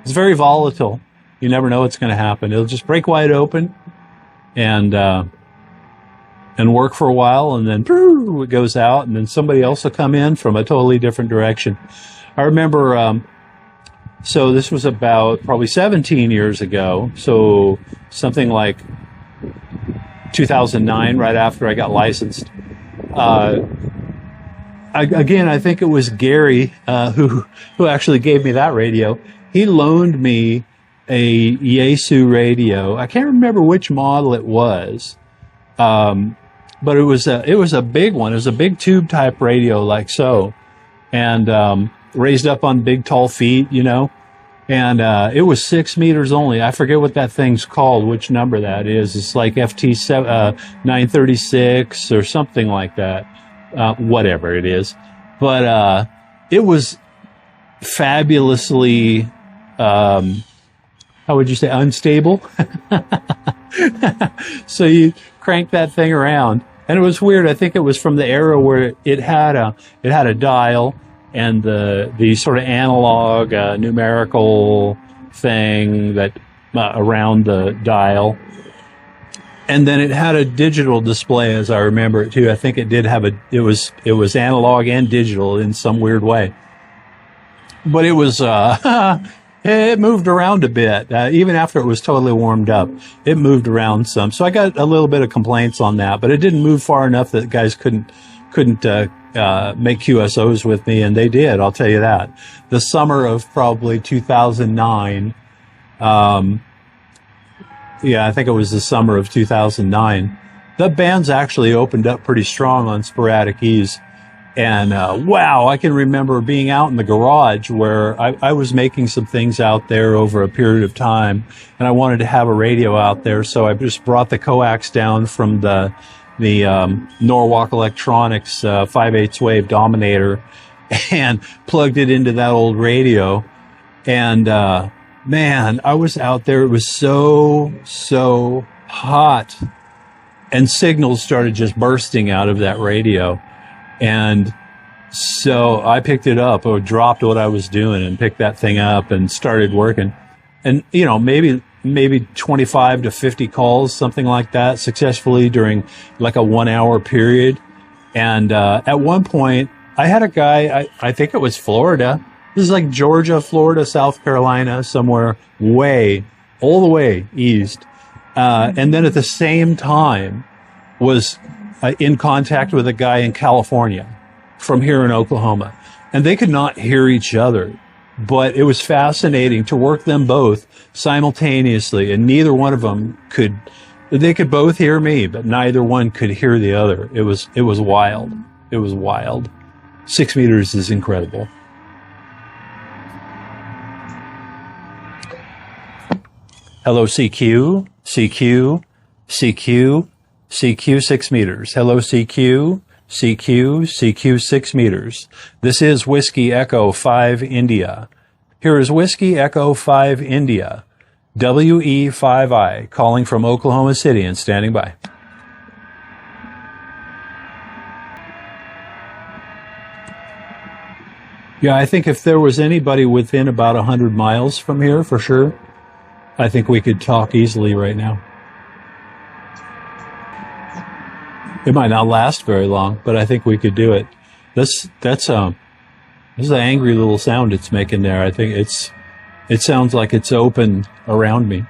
It's very volatile. You never know what's going to happen. It'll just break wide open and work for a while, and then it goes out, and then somebody else will come in from a totally different direction. I remember, so this was about probably 17 years ago, so something like 2009, right after I got licensed. Again, I think it was Gary who actually gave me that radio. He loaned me a Yaesu radio. I can't remember which model it was, but it was a big one. It was a big tube type radio, like so, and raised up on big tall feet, you know. And it was 6 meters only. I forget what that thing's called, which number that is. It's like FT 936 or something like that. Whatever it is. But it was fabulously, how would you say, unstable? So you crank that thing around. And it was weird. I think it was from the era where it had a dial, and the sort of analog numerical thing that around the dial, and then it had a digital display, as I remember it too. I think it did have it was analog and digital in some weird way, but it was it moved around a bit even after it was totally warmed up. It moved around some, so I got a little bit of complaints on that, but it didn't move far enough that guys couldn't make QSOs with me, and they did, I'll tell you that. The summer of probably 2009, I think it was the summer of 2009, the bands actually opened up pretty strong on Sporadic E's. And wow, I can remember being out in the garage where I was making some things out there over a period of time, and I wanted to have a radio out there, so I just brought the coax down from the Norwalk Electronics 5/8 wave Dominator and plugged it into that old radio. And man, I was out there. It was so hot, and signals started just bursting out of that radio. And so I picked it up, or dropped what I was doing and picked that thing up and started working. And, you know, maybe 25 to 50 calls, something like that, successfully during like a 1 hour period. And at one point, I had a guy, I think it was Florida. This is like Georgia, Florida, South Carolina, somewhere all the way east. And then at the same time was in contact with a guy in California from here in Oklahoma. And they could not hear each other. But it was fascinating to work them both simultaneously, and neither one of them they could both hear me, but neither one could hear the other. It was wild. It was wild. 6 meters is incredible. Hello, CQ, 6 meters. Hello, CQ, 6 meters. This is Whiskey Echo 5 India. Here is Whiskey Echo 5 India, WE5I, calling from Oklahoma City and standing by. Yeah, I think if there was anybody within about 100 miles from here, for sure, I think we could talk easily right now. It might not last very long, but I think we could do it. This is an angry little sound it's making there. I think it sounds like it's open around me.